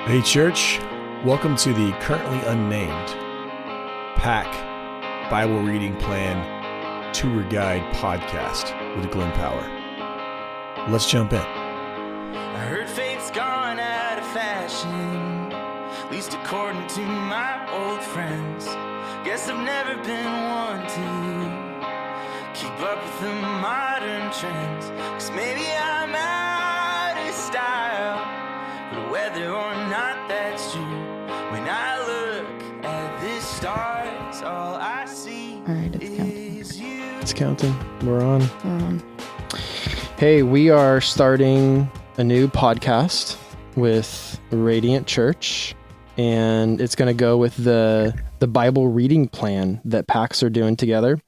Hey church, welcome to the currently unnamed PAC Bible Reading Plan Tour Guide podcast with Glenn Power. Let's jump in. I heard faith's gone out of fashion, at least according to my old friends. Guess I've never been one to keep up with the modern trends, 'cause maybe I'm out of style, but whether or not that's true, when I look at this stars, all I see is you. It's counting. We're on. Hey, we are starting a new podcast with Radiant Church, and it's going to go with the Bible reading plan that PACs are doing together.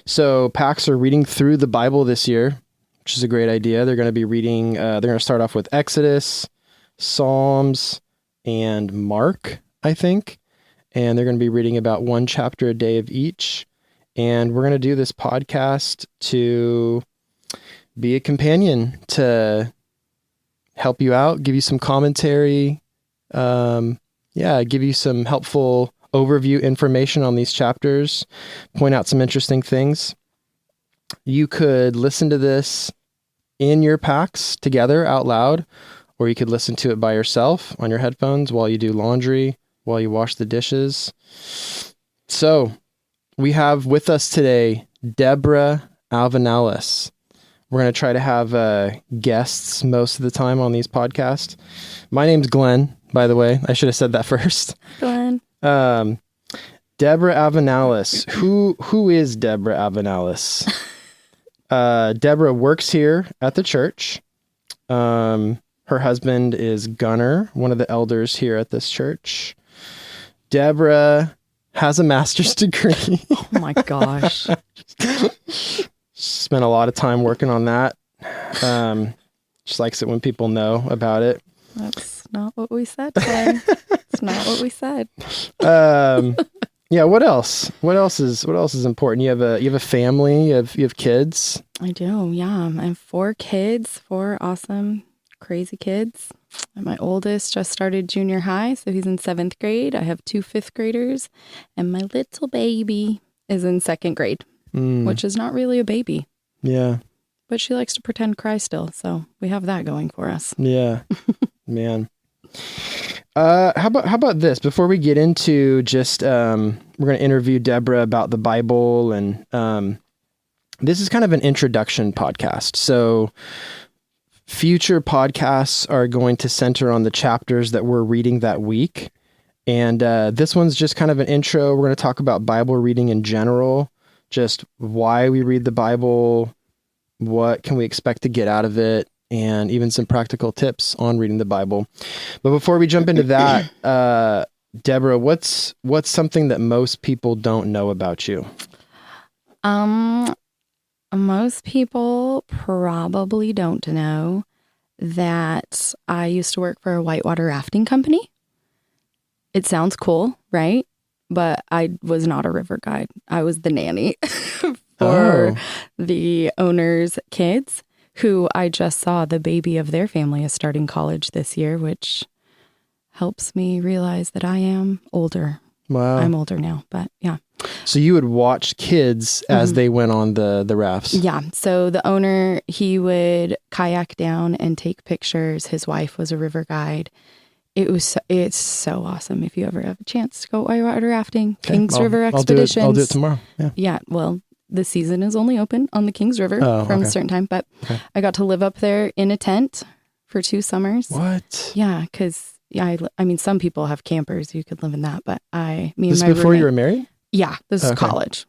So PACs are reading through the Bible this year, which is a great idea. They're going to be reading, they're going to start off with Exodus, Psalms, and Mark, I think. And they're going to be reading about one chapter a day of each. And we're going to do this podcast to be a companion, to help you out, give you some commentary, give you some helpful overview information on these chapters, point out some interesting things. You could listen to this in your PACs together out loud, or you could listen to it by yourself on your headphones while you do laundry, while you wash the dishes. So we have with us today Deborah Alvanalis. We're going to try to have guests most of the time on these podcasts. My name's Glenn, by the way. I should have said that first. Glenn. Deborah Alvanalis. Who is Deborah Alvanalis? Deborah works here at the church. Her husband is Gunnar, one of the elders here at this church. Deborah has a master's degree. Oh my gosh. Spent a lot of time working on that. Just likes it when people know about it. That's not what we said today. It's not what we said. Yeah. What else? What else is important? You have a family. You have kids. I do. Yeah. I have 4 kids, 4 awesome, crazy kids. And my oldest just started junior high, so he's in 7th grade. I have 2 5th graders, and my little baby is in 2nd grade, which is not really a baby. Yeah. But she likes to pretend cry still, so we have that going for us. Yeah. Man. How about this? Before we get into just, we're going to interview Deborah about the Bible, and this is kind of an introduction podcast. So future podcasts are going to center on the chapters that we're reading that week. And this one's just kind of an intro. We're going to talk about Bible reading in general, just why we read the Bible, what can we expect to get out of it, and even some practical tips on reading the Bible. But before we jump into that, Deborah, what's something that most people don't know about you? Most people probably don't know that I used to work for a whitewater rafting company. It sounds cool, right? But I was not a river guide. I was the nanny for the owner's kids, who I just saw the baby of their family is starting college this year, which helps me realize that I am older. Wow. I'm older now, but yeah. So you would watch kids as they went on the rafts? Yeah. So the owner, he would kayak down and take pictures. His wife was a river guide. It's so awesome. If you ever have a chance to go whitewater rafting, okay. Kings River Expeditions. I'll do it tomorrow. Yeah. Well, the season is only open on the Kings River from a certain time, but I got to live up there in a tent for 2 summers. What? Yeah. Cause I mean, some people have campers. You could live in that, but This is before you were married? Yeah, this is college,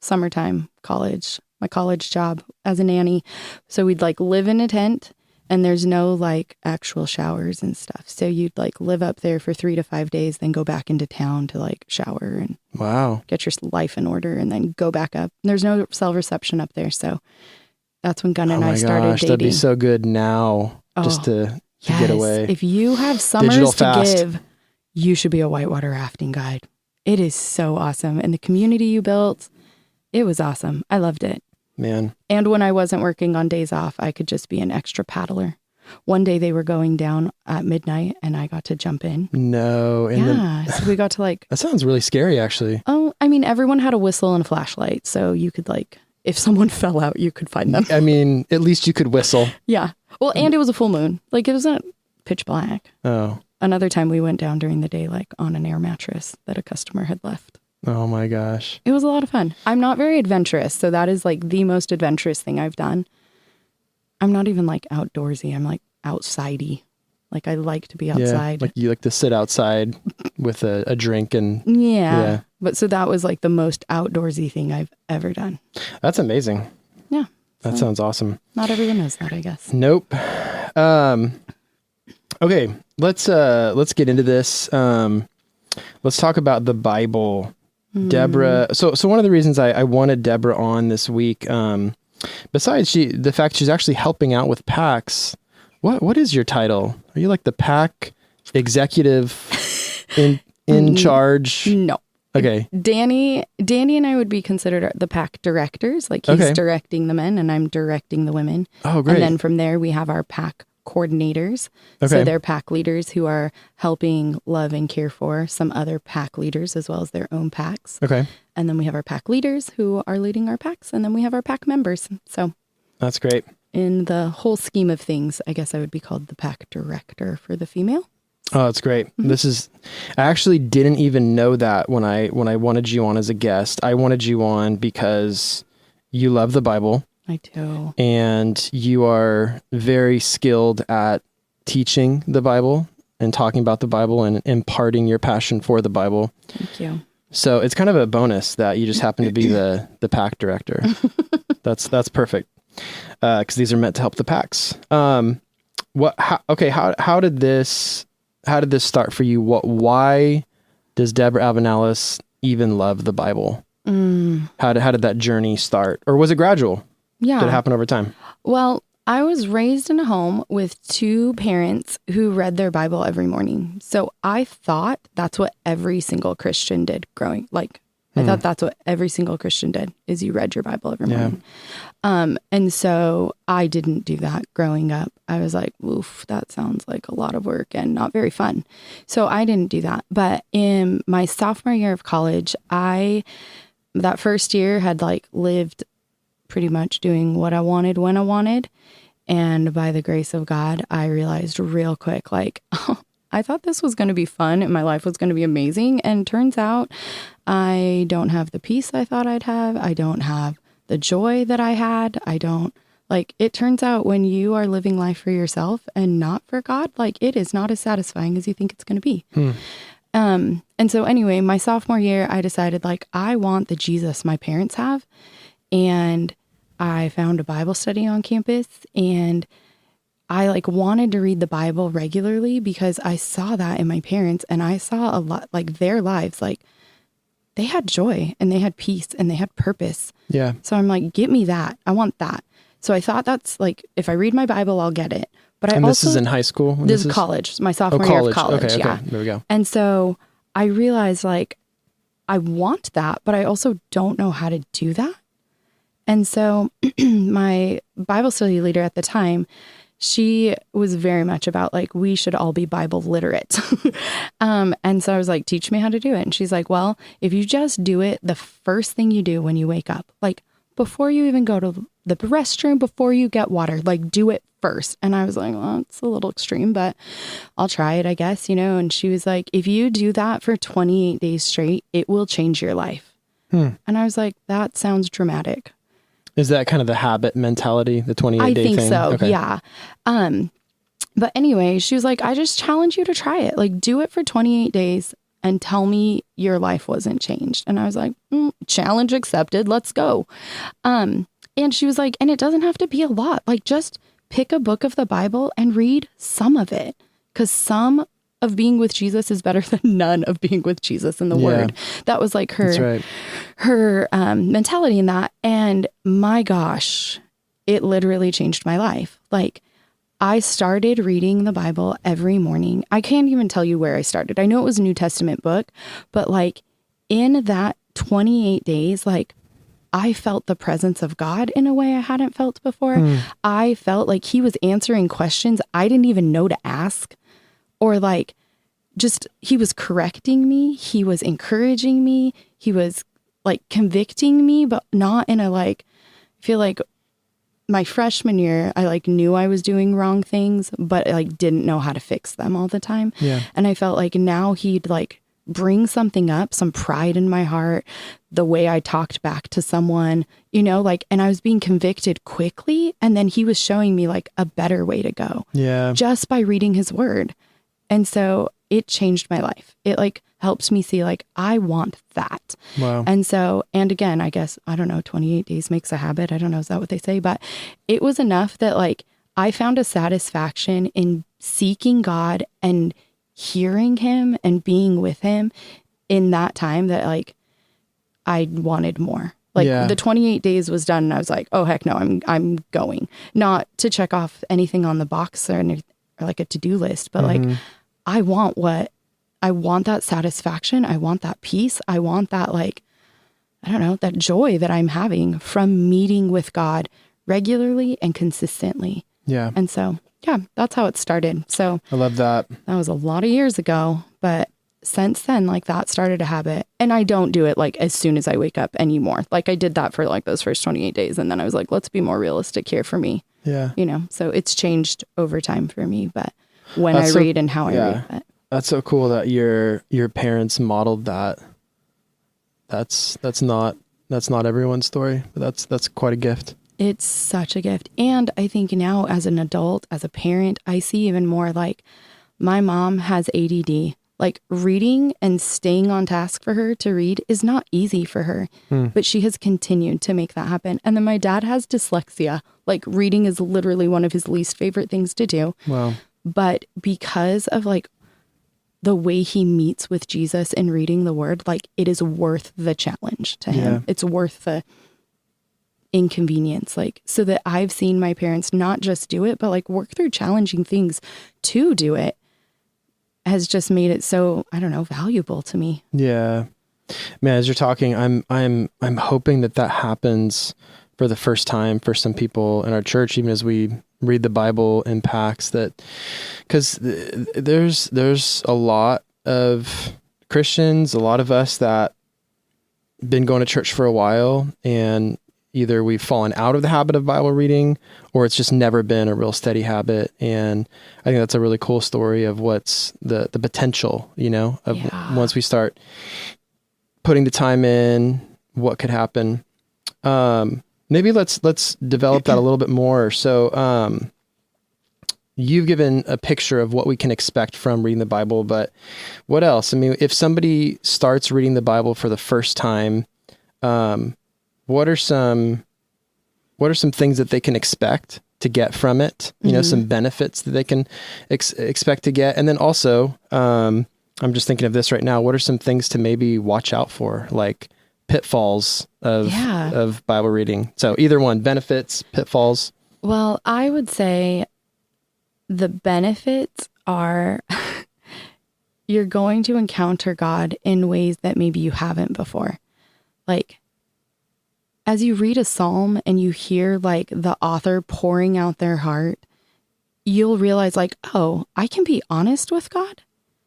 summertime college, my college job as a nanny. So we'd live in a tent, and there's no actual showers and stuff. So you'd live up there for 3 to 5 days, then go back into town to shower and get your life in order, and then go back up. There's no cell reception up there. So that's when Gunn and I started dating. That'd be so good now just to get away. If you have summers to give, you should be a whitewater rafting guide. It is so awesome. And the community you built, it was awesome. I loved it. Man. And when I wasn't working on days off, I could just be an extra paddler. One day they were going down at midnight and I got to jump in. No. And So we got to like... That sounds really scary, actually. Oh, I mean, everyone had a whistle and a flashlight. So you could like, if someone fell out, you could find them. I mean, at least you could whistle. Yeah. Well, and it was a full moon. Like it wasn't pitch black. Oh. Another time we went down during the day, like on an air mattress that a customer had left. Oh my gosh. It was a lot of fun. I'm not very adventurous. So that is like the most adventurous thing I've done. I'm not even like outdoorsy. I'm like outsidey. Like I like to be outside. Yeah, like you like to sit outside with a drink and... Yeah. But so that was like the most outdoorsy thing I've ever done. That's amazing. Yeah. That sounds awesome. Not everyone knows that, I guess. Nope. Okay, let's get into this. Let's talk about the Bible. Deborah. So one of the reasons I wanted Deborah on this week, besides the fact she's actually helping out with PACs, what is your title? Are you like the PAC executive in charge? No. Okay. Danny and I would be considered the PAC directors. Like he's directing the men and I'm directing the women. Oh, great. And then from there we have our PAC coordinators. Okay. So they're PAC leaders who are helping love and care for some other PAC leaders as well as their own PACs. Okay. And then we have our PAC leaders who are leading our PACs. And then we have our PAC members. So that's great. In the whole scheme of things, I guess I would be called the PAC director for the female. Oh, that's great. Mm-hmm. I actually didn't even know that when I wanted you on as a guest. I wanted you on because you love the Bible. I do. And you are very skilled at teaching the Bible and talking about the Bible and imparting your passion for the Bible. Thank you. So it's kind of a bonus that you just happen to be the PAC director. That's perfect. Because these are meant to help the PACs. How did this start for you? Why does Deborah Alvanalis even love the Bible? How did that journey start? Or was it gradual? Yeah. Did it happen over time? Well, I was raised in a home with two parents who read their Bible every morning. So I thought that's what every single Christian did growing. Like, I thought that's what every single Christian did, is you read your Bible every morning. And so I didn't do that growing up. I was like, oof, that sounds like a lot of work and not very fun. So I didn't do that. But in my sophomore year of college, that first year had like lived pretty much doing what I wanted when I wanted. And by the grace of God, I realized real quick, like, oh, I thought this was going to be fun and my life was going to be amazing. And turns out I don't have the peace I thought I'd have. I don't have the joy that I had. It turns out when you are living life for yourself and not for God, like it is not as satisfying as you think it's going to be. And so anyway, my sophomore year, I decided like, I want the Jesus my parents have. And I found a Bible study on campus and I like wanted to read the Bible regularly because I saw that in my parents and I saw a lot like their lives, like they had joy and they had peace and they had purpose. Yeah. So I'm like, get me that. I want that. So I thought that's like, if I read my Bible, I'll get it. But this is in high school? This is college, my sophomore year of college. Okay, yeah. There we go. And so I realized like, I want that, but I also don't know how to do that. And so my Bible study leader at the time, she was very much about like, we should all be Bible literate. And so I was like, teach me how to do it. And she's like, well, if you just do it the first thing you do when you wake up, like before you even go to the restroom, before you get water, like do it first. And I was like, well, it's a little extreme, but I'll try it, I guess, And she was like, if you do that for 28 days straight, it will change your life. And I was like, that sounds dramatic. Is that kind of the habit mentality, the 28-day thing? I think so, okay. Yeah. But anyway, she was like, I just challenge you to try it. Like, do it for 28 days and tell me your life wasn't changed. And I was like, challenge accepted. Let's go. And she was like, and it doesn't have to be a lot. Like, just pick a book of the Bible and read some of it. Because some of being with Jesus is better than none of being with Jesus in the Word. That was like her mentality in that. And my gosh, it literally changed my life. Like I started reading the Bible every morning. I can't even tell you where I started. I know it was a New Testament book, but like in that 28 days, like I felt the presence of God in a way I hadn't felt before. I felt like he was answering questions I didn't even know to ask, or like, just, he was correcting me. He was encouraging me. He was like convicting me, but not in a like, I feel like my freshman year, I like knew I was doing wrong things, but I like didn't know how to fix them all the time. Yeah. And I felt like now he'd like bring something up, some pride in my heart, the way I talked back to someone, you know, like, and I was being convicted quickly. And then he was showing me like a better way to go. Yeah. Just by reading his word. And so it changed my life. It like helps me see like, I want that. Wow. And so, and again, I guess, I don't know, 28 days makes a habit. I don't know. Is that what they say? But it was enough that like, I found a satisfaction in seeking God and hearing him and being with him in that time that like, I wanted more. Like the 28 days was done and I was like, oh heck no, I'm going. Not to check off anything on the box or like a to-do list, but like, I want that satisfaction. I want that peace. I want that, like, I don't know, that joy that I'm having from meeting with God regularly and consistently. Yeah. And so, yeah, that's how it started. So I love that. That was a lot of years ago, but since then, like that started a habit, and I don't do it like as soon as I wake up anymore. Like I did that for like those first 28 days. And then I was like, let's be more realistic here for me. Yeah. You know, so it's changed over time for me, but when I read and how I read it. That's so cool that your parents modeled that. That's not everyone's story, but that's quite a gift. It's such a gift. And I think now as an adult, as a parent, I see even more like my mom has ADD. Like reading and staying on task for her to read is not easy for her, but she has continued to make that happen. And then my dad has dyslexia. Like reading is literally one of his least favorite things to do. Wow. But because of like the way he meets with Jesus in reading the word, like it is worth the challenge to him. Yeah. It's worth the inconvenience. Like, so that I've seen my parents not just do it, but like work through challenging things to do it has just made it so, I don't know, valuable to me. Yeah. Man, as you're talking, I'm hoping that happens for the first time for some people in our church, even as we read the Bible in packs, that because there's a lot of Christians, a lot of us that been going to church for a while, and either we've fallen out of the habit of Bible reading or it's just never been a real steady habit. And I think that's a really cool story of what's the potential, you know, of once we start putting the time in, what could happen. Maybe let's develop that a little bit more. So, you've given a picture of what we can expect from reading the Bible, but what else? I mean, if somebody starts reading the Bible for the first time, what are some things that they can expect to get from it? You know, some benefits that they can expect to get. And then also, I'm just thinking of this right now. What are some things to maybe watch out for, like pitfalls of Bible reading? So either one, benefits, pitfalls. Well, I would say the benefits are you're going to encounter God in ways that maybe you haven't before. Like, as you read a psalm and you hear like the author pouring out their heart, you'll realize like, oh, I can be honest with God.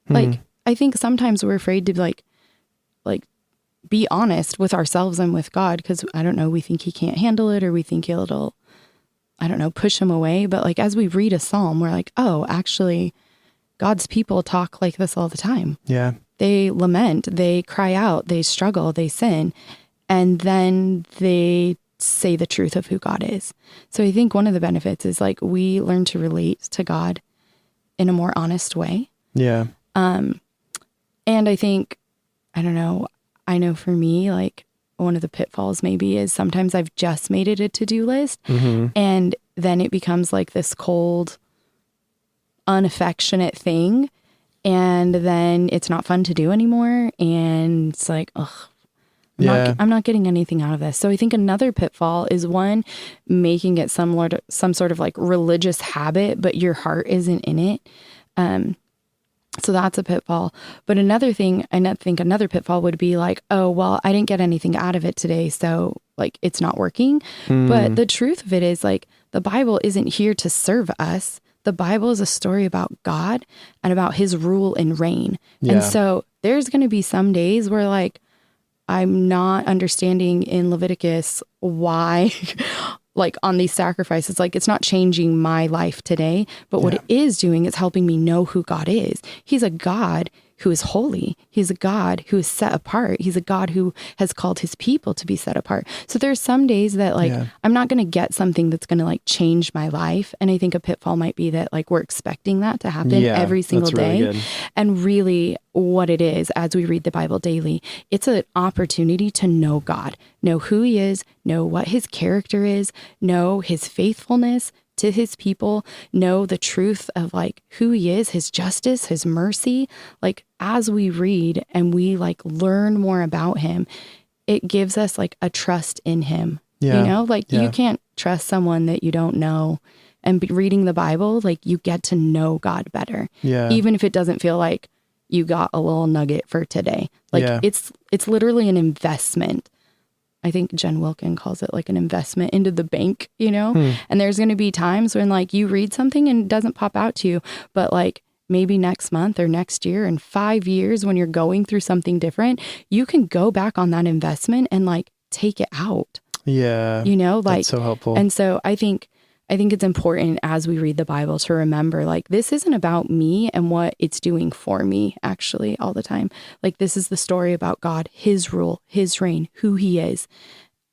Like, I think sometimes we're afraid to like be honest with ourselves and with God because, I don't know, we think he can't handle it, or we think it'll, I don't know, push him away. But like, as we read a psalm, we're like, oh, actually, God's people talk like this all the time. Yeah. They lament, they cry out, they struggle, they sin. And then they say the truth of who God is. So I think one of the benefits is like we learn to relate to God in a more honest way. Yeah. And I think, I don't know, I know for me, like one of the pitfalls maybe is sometimes I've just made it a to-do list, and then it becomes like this cold, unaffectionate thing. And then it's not fun to do anymore. And it's like, ugh. I'm not getting anything out of this. So I think another pitfall is one, making it some sort of like religious habit, but your heart isn't in it. So that's a pitfall. But another thing, I think another pitfall would be like, oh, well, I didn't get anything out of it today, so like it's not working. But the truth of it is like the Bible isn't here to serve us. The Bible is a story about God and about his rule and reign. Yeah. And so there's going to be some days where like I'm not understanding in Leviticus why like on these sacrifices, like it's not changing my life today, but what it is doing is helping me know who God is. He's a God who is holy. He's a God who is set apart. He's a God who has called his people to be set apart. So there's some days that like, I'm not going to get something that's going to like change my life. And I think a pitfall might be that like we're expecting that to happen every single day. Really, and really what it is as we read the Bible daily, it's an opportunity to know God, know who he is, know what his character is, know his faithfulness to his people, know the truth of like who he is, his justice, his mercy. Like as we read and we like learn more about him, it gives us like a trust in him. You know, like you can't trust someone that you don't know. And reading the Bible, like you get to know God better. Even if it doesn't feel like you got a little nugget for today. Like it's literally an investment. I think Jen Wilkin calls it like an investment into the bank, you know? And there's going to be times when like you read something and it doesn't pop out to you, but like maybe next month or next year and 5 years when you're going through something different, you can go back on that investment and like take it out. Yeah. You know, like, that's so helpful. And so I think it's important as we read the Bible to remember, like, this isn't about me and what it's doing for me, actually, all the time. Like, this is the story about God, his rule, his reign, who he is,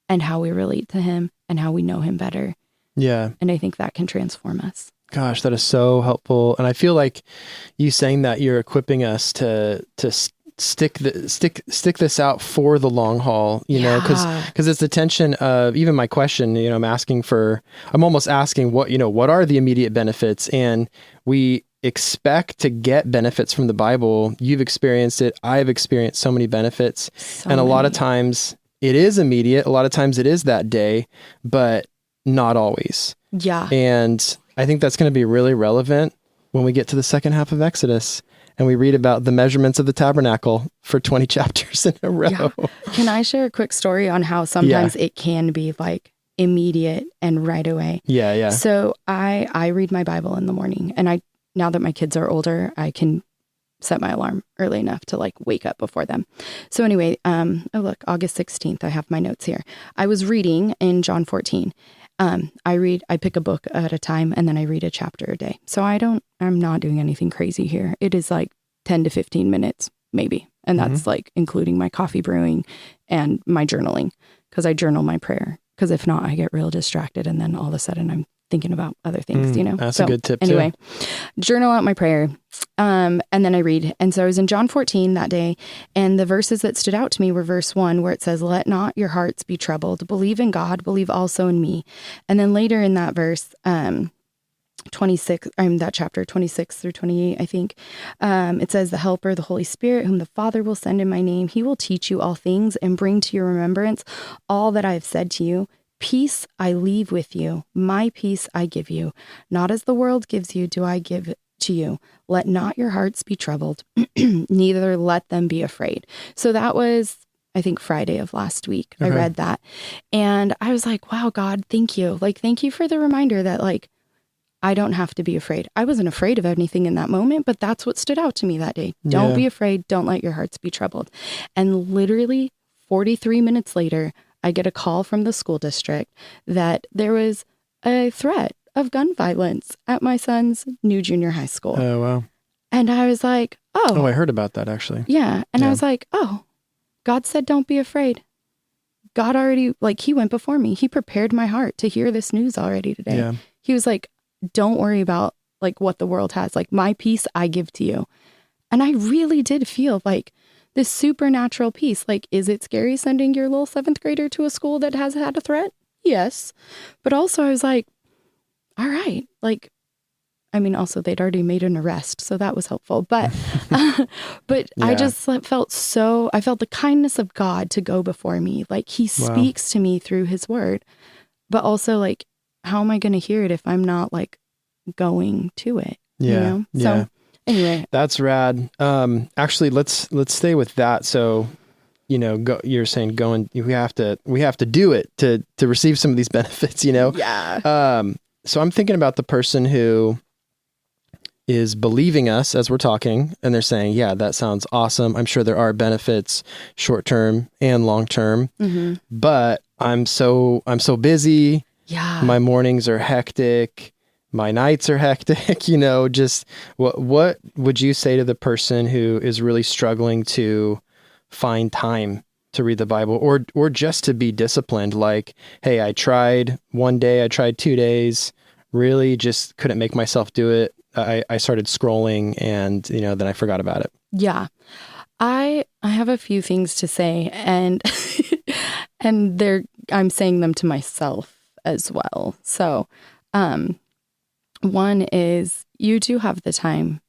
and how we relate to him and how we know him better. Yeah. And I think that can transform us. Gosh, that is so helpful. And I feel like you saying that you're equipping us to stick this out for the long haul, you know, because it's the tension of even my question, you know, I'm almost asking what are the immediate benefits? And we expect to get benefits from the Bible. You've experienced it. I've experienced so many benefits. And a lot of times it is immediate. A lot of times it is that day, but not always. Yeah. And I think that's going to be really relevant when we get to the second half of Exodus. And we read about the measurements of the tabernacle for 20 chapters in a row. Yeah. Can I share a quick story on how sometimes it can be like immediate and right away? Yeah, yeah. So I read my Bible in the morning, and now that my kids are older, I can set my alarm early enough to like wake up before them. So anyway, August 16th, I have my notes here. I was reading in John 14. I pick a book at a time and then I read a chapter a day. So I'm not doing anything crazy here. It is like 10 to 15 minutes, maybe. And that's like including my coffee brewing and my journaling, because I journal my prayer. Because if not, I get real distracted. And then all of a sudden I'm thinking about other things, you know? That's a good tip anyway, journal out my prayer. And then I read. And so I was in John 14 that day. And the verses that stood out to me were verse 1, where it says, "Let not your hearts be troubled. Believe in God, believe also in me." And then later in that verse, 26, that chapter 26 through 28, I think, it says, "The Helper, the Holy Spirit, whom the Father will send in my name, he will teach you all things and bring to your remembrance all that I have said to you. Peace I leave with you, my peace I give you. Not as the world gives you, do I give to you. Let not your hearts be troubled, neither let them be afraid." So that was, I think, Friday of last week. I read that. And I was like, wow, God, thank you. Like, thank you for the reminder that like, I don't have to be afraid. I wasn't afraid of anything in that moment, but that's what stood out to me that day. Don't be afraid. Don't let your hearts be troubled. And literally 43 minutes later, I get a call from the school district that there was a threat of gun violence at my son's new junior high school. Oh, wow. And I was like, oh, I heard about that actually. Yeah. And I was like, oh, God said, don't be afraid. God already, like, he went before me. He prepared my heart to hear this news already today. Yeah. He was like, don't worry about like what the world has. Like, my peace I give to you. And I really did feel like this supernatural peace. Like, is it scary sending your little 7th grader to a school that has had a threat? Yes. But also I was like, all right. Like, I mean, also they'd already made an arrest, so that was helpful. But, I just felt I felt the kindness of God to go before me. Like, he speaks to me through his word, but also like, how am I going to hear it if I'm not like going to it? Yeah. You know? So anyway, that's rad. Actually, let's stay with that. So you're saying we have to do it to receive some of these benefits, Yeah. So I'm thinking about the person who is believing us as we're talking, and they're saying, yeah, that sounds awesome. I'm sure there are benefits short-term and long-term, but I'm so busy. Yeah. My mornings are hectic. My nights are hectic, just what would you say to the person who is really struggling to find time to read the Bible or just to be disciplined? Like, hey, I tried one day, I tried 2 days, really just couldn't make myself do it. I started scrolling and, then I forgot about it. Yeah. I have a few things to say, and and I'm saying them to myself as well. So, one is you do have the time.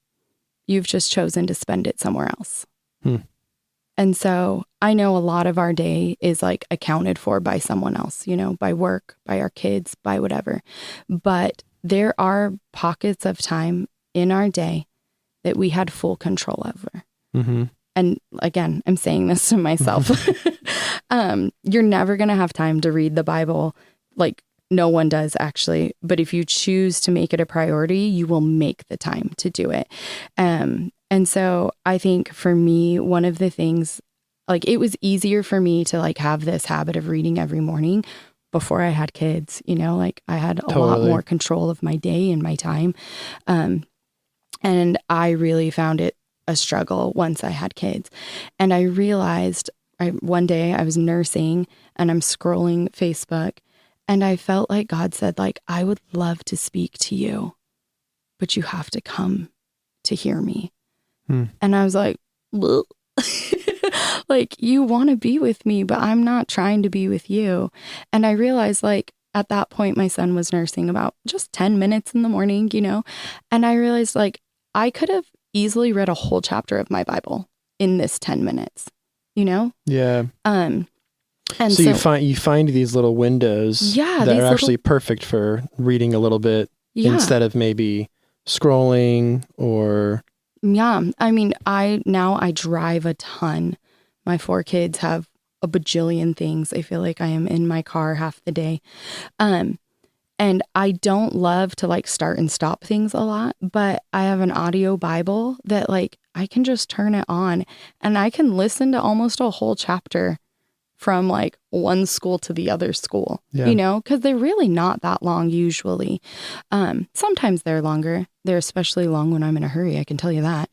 You've just chosen to spend it somewhere else. And so I know a lot of our day is like accounted for by someone else, by work, by our kids, by whatever. But there are pockets of time in our day that we had full control over. And again, I'm saying this to myself. You're never going to have time to read the Bible. Like, no one does, actually. But if you choose to make it a priority, you will make the time to do it. And so I think for me, one of the things, like, it was easier for me to like have this habit of reading every morning before I had kids, like I had a lot more control of my day and my time. And I really found it a struggle once I had kids. And I realized one day I was nursing and I'm scrolling Facebook, and I felt like God said, like, I would love to speak to you, but you have to come to hear me. And I was like, like, you want to be with me, but I'm not trying to be with you. And I realized, like, at that point, my son was nursing about just 10 minutes in the morning, and I realized, like, I could have easily read a whole chapter of my Bible in this 10 minutes, Yeah. And so you find these little windows that are actually perfect for reading a little bit instead of maybe scrolling or... Yeah. I mean, I drive a ton. My 4 kids have a bajillion things. I feel like I am in my car half the day. And I don't love to like start and stop things a lot, but I have an audio Bible that like I can just turn it on and I can listen to almost a whole chapter from like one school to the other school, because they're really not that long usually. Sometimes they're longer. They're especially long when I'm in a hurry, I can tell you that.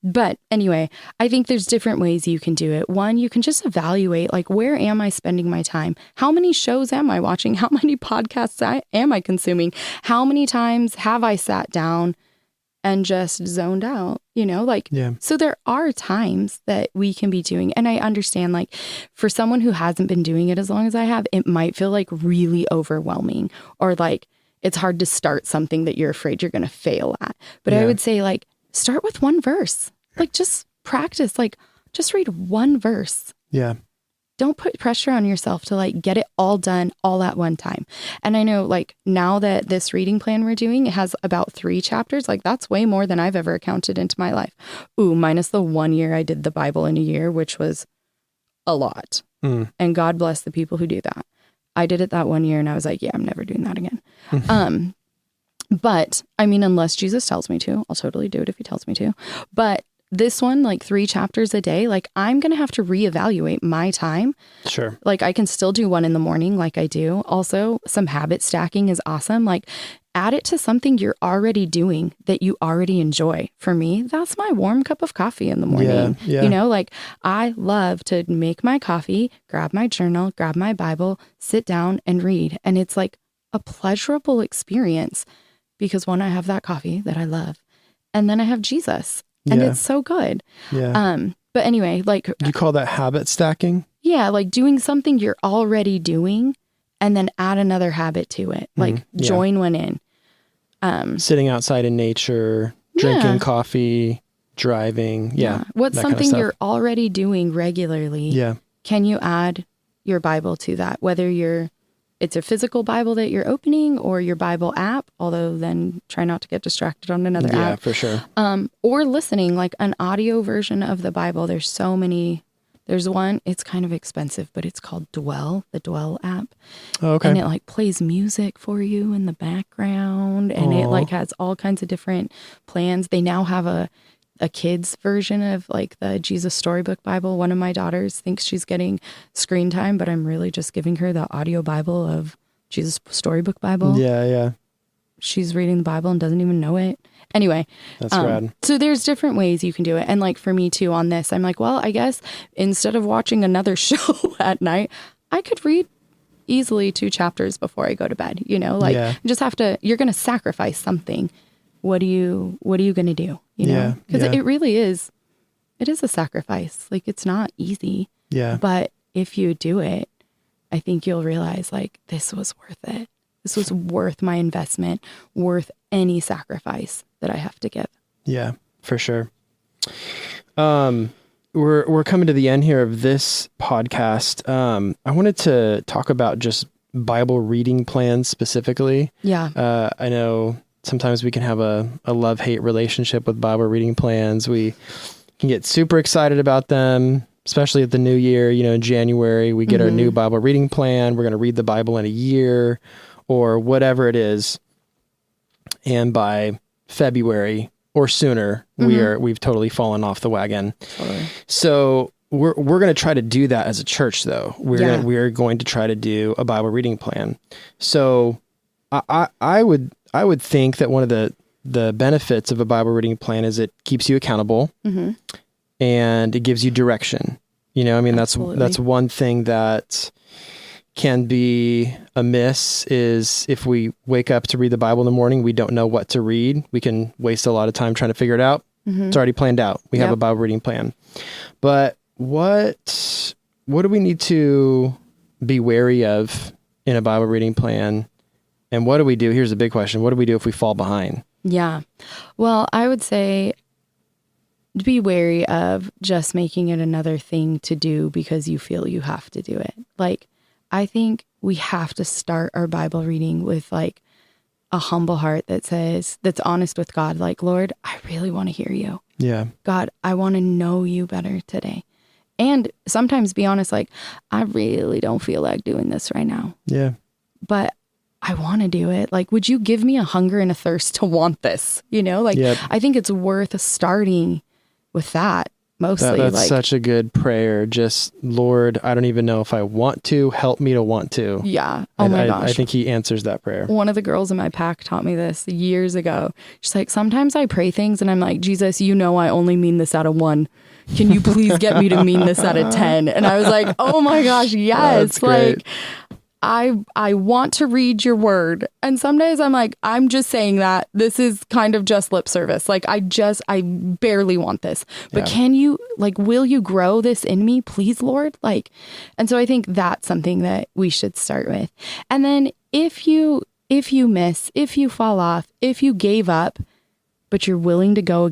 But anyway, I think there's different ways you can do it. One, you can just evaluate, like, where am I spending my time? How many shows am I watching? How many podcasts am I consuming? How many times have I sat down and just zoned out, so there are times that we can be doing. And I understand, like, for someone who hasn't been doing it as long as I have, it might feel like really overwhelming, or like it's hard to start something that you're afraid you're going to fail at. But I would say, like, start with one verse, like just practice, like just read one verse. Yeah. Don't put pressure on yourself to like get it all done all at one time. And I know, like, now that this reading plan we're doing, it has about 3 chapters. Like, that's way more than I've ever counted into my life. Ooh, minus the 1 year I did the Bible in a year, which was a lot. And God bless the people who do that. I did it that 1 year and I was like, yeah, I'm never doing that again. But I mean, unless Jesus tells me to, I'll totally do it if he tells me to. But this one, like 3 chapters a day, like I'm going to have to reevaluate my time. Sure. Like I can still do one in the morning like I do. Also, some habit stacking is awesome. Like add it to something you're already doing that you already enjoy. For me, that's my warm cup of coffee in the morning. Yeah. Like I love to make my coffee, grab my journal, grab my Bible, sit down and read. And it's like a pleasurable experience because one, I have that coffee that I love. And then I have Jesus. And it's so good. Yeah. But anyway, like... Do you call that habit stacking? Yeah, like doing something you're already doing and then add another habit to it. Like join one in. Sitting outside in nature, drinking coffee, driving. Yeah. What's something you're already doing regularly? Yeah. Can you add your Bible to that? Whether it's a physical Bible that you're opening or your Bible app, although then try not to get distracted on another app. Yeah, for sure. Or listening, like an audio version of the Bible. There's so many There's one, it's kind of expensive, but it's called Dwell, the Dwell app. Oh, okay. And it like plays music for you in the background, and it like has all kinds of different plans. They now have a kid's version of like the Jesus Storybook Bible. One of my daughters thinks she's getting screen time, but I'm really just giving her the audio Bible of Jesus Storybook Bible. Yeah. She's reading the Bible and doesn't even know it. Anyway, that's rad. So there's different ways you can do it. And like for me too on this, I'm like, well, I guess instead of watching another show at night, I could read easily 2 chapters before I go to bed, you know, like you just have to, you're going to sacrifice something. What are you going to do? You know, because it really is, it is a sacrifice. Like it's not easy. Yeah. But if you do it, I think you'll realize like this was worth it. This was worth my investment, worth any sacrifice that I have to give. Yeah, for sure. We're coming to the end here of this podcast. I wanted to talk about just Bible reading plans specifically. Yeah. I know sometimes we can have a love-hate relationship with Bible reading plans. We can get super excited about them, especially at the new year. You know, in January, we get our new Bible reading plan. We're going to read the Bible in a year or whatever it is. And by February or sooner, we've totally fallen off the wagon. Totally. So we're going to try to do that as a church, though. We're going to try to do a Bible reading plan. So I would think that one of the benefits of a Bible reading plan is it keeps you accountable and it gives you direction. You know, I mean, that's one thing that can be amiss is if we wake up to read the Bible in the morning, we don't know what to read. We can waste a lot of time trying to figure it out. It's already planned out. We have a Bible reading plan. But what do we need to be wary of in a Bible reading plan? And what do we do? Here's a big question. What do we do if we fall behind? Yeah. Well, I would say to be wary of just making it another thing to do because you feel you have to do it. Like, I think we have to start our Bible reading with like a humble heart that's honest with God. Like, Lord, I really want to hear you. Yeah. God, I want to know you better today. And sometimes be honest, like, I really don't feel like doing this right now. Yeah. But I want to do it. Like, would you give me a hunger and a thirst to want this? You know, like, I think it's worth starting with that. Mostly that's like such a good prayer. Just, Lord, I don't even know if I want to. Help me to want to. Yeah. Oh my gosh. I think he answers that prayer. One of the girls in my pack taught me this years ago. She's like, sometimes I pray things and I'm like, Jesus, you know, I only mean this out of 1. Can you please get me to mean this out of 10? And I was like, oh my gosh, yes. Like, I want to read your word. And some days I'm like, I'm just saying that this is kind of just lip service. Like, I barely want this, but can you, like, will you grow this in me, please, Lord? Like, and so I think that's something that we should start with. And then if you miss, if you fall off, if you gave up, but you're willing to go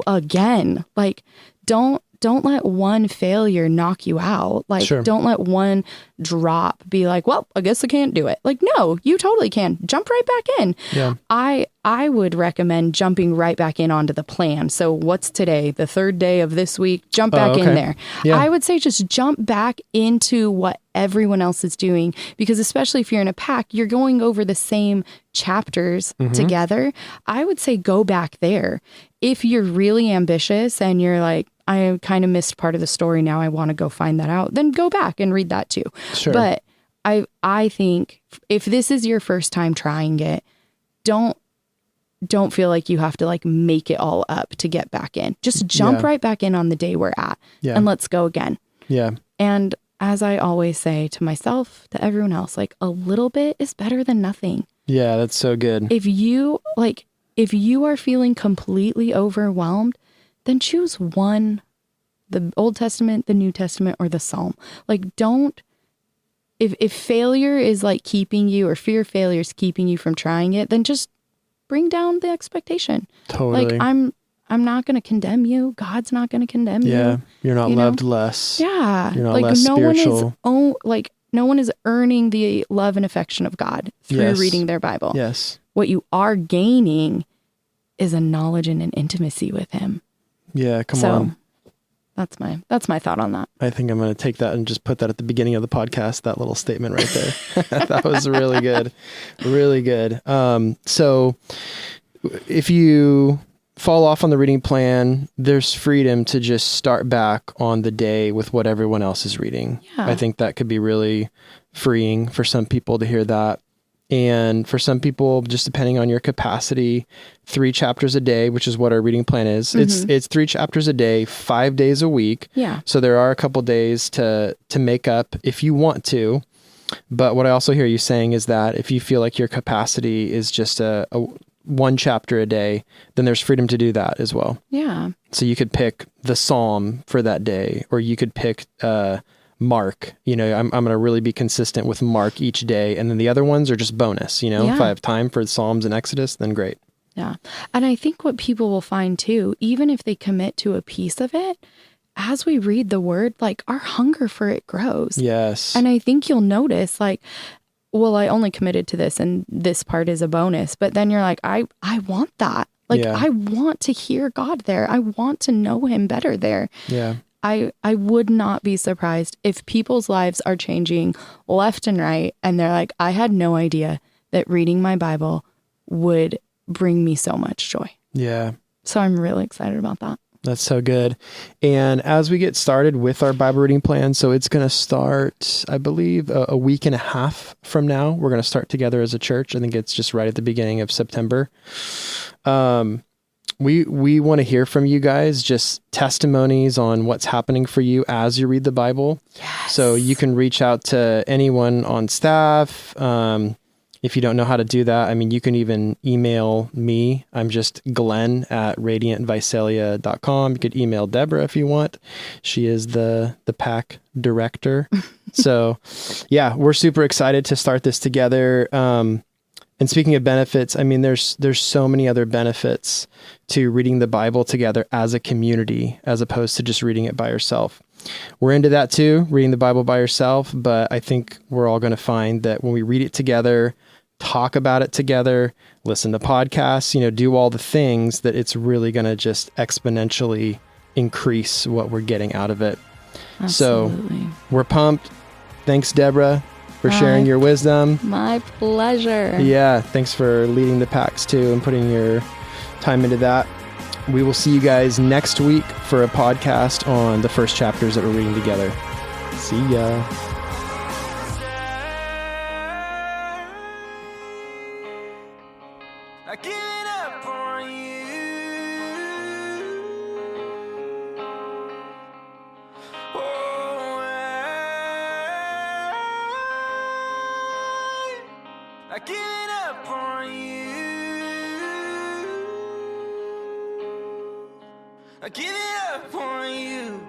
again. Like, don't let one failure knock you out. Like, don't let one drop be like, well, I guess I can't do it. Like, no, you totally can. Jump right back in. Yeah. I would recommend jumping right back in onto the plan. So what's today? The 3rd day of this week? Jump back in there. Yeah. I would say just jump back into what everyone else is doing, because especially if you're in a pack, you're going over the same chapters together. I would say go back there. If you're really ambitious and you're like, I kind of missed part of the story now, I want to go find that out, then go back and read that too. Sure. But I think if this is your first time trying it, don't feel like you have to like make it all up to get back in. Just jump right back in on the day we're at and let's go again. Yeah. And as I always say to myself, to everyone else, like, a little bit is better than nothing. Yeah, that's so good. If you are feeling completely overwhelmed, then choose one, the Old Testament, the New Testament, or the Psalm. Like, if failure is like keeping you, or fear of failure is keeping you from trying it, then just bring down the expectation. Totally. Like, I'm not going to condemn you. God's not going to condemn you. Yeah. You're not loved less. Yeah. You're not like less spiritual. No one is earning the love and affection of God through reading their Bible. Yes. What you are gaining is a knowledge and an intimacy with him. Yeah. Come on. That's my thought on that. I think I'm going to take that and just put that at the beginning of the podcast, that little statement right there. That was really good. Really good. So if you fall off on the reading plan, there's freedom to just start back on the day with what everyone else is reading. Yeah. I think that could be really freeing for some people to hear that. And for some people, just depending on your capacity, 3 chapters a day, which is what our reading plan is. It's 3 chapters a day, 5 days a week. Yeah. So there are a couple days to make up if you want to. But what I also hear you saying is that if you feel like your capacity is just a 1 chapter a day, then there's freedom to do that as well. Yeah. So you could pick the Psalm for that day, or you could pick Mark. I'm going to really be consistent with Mark each day. And then the other ones are just bonus. If I have time for Psalms and Exodus, then great. Yeah. And I think what people will find too, even if they commit to a piece of it, as we read the word, like our hunger for it grows. Yes. And I think you'll notice like, well, I only committed to this and this part is a bonus. But then you're like, I want that. Like, I want to hear God there. I want to know him better there. Yeah. I would not be surprised if people's lives are changing left and right. And they're like, I had no idea that reading my Bible would bring me so much joy. Yeah. So I'm really excited about that. That's so good. And as we get started with our Bible reading plan, so it's going to start, I believe, a week and a half from now. We're going to start together as a church. I think it's just right at the beginning of September. We want to hear from you guys, just testimonies on what's happening for you as you read the Bible. Yes. So you can reach out to anyone on staff. If you don't know how to do that, I mean, you can even email me. I'm just Glenn at radiantvisalia.com. You could email Deborah if you want. She is the PAC director. So yeah, we're super excited to start this together. And speaking of benefits, I mean, there's so many other benefits to reading the Bible together as a community, as opposed to just reading it by yourself. We're into that too, reading the Bible by yourself, but I think we're all going to find that when we read it together, talk about it together, listen to podcasts, do all the things, that it's really going to just exponentially increase what we're getting out of it. Absolutely. So we're pumped. Thanks, Deborah, for sharing your wisdom. My pleasure. Yeah, thanks for leading the packs too and putting your time into that. We will see you guys next week for a podcast on the first chapters that we're reading together. See ya. I give it up on you. Oh, I give it up on you. I give it up on you.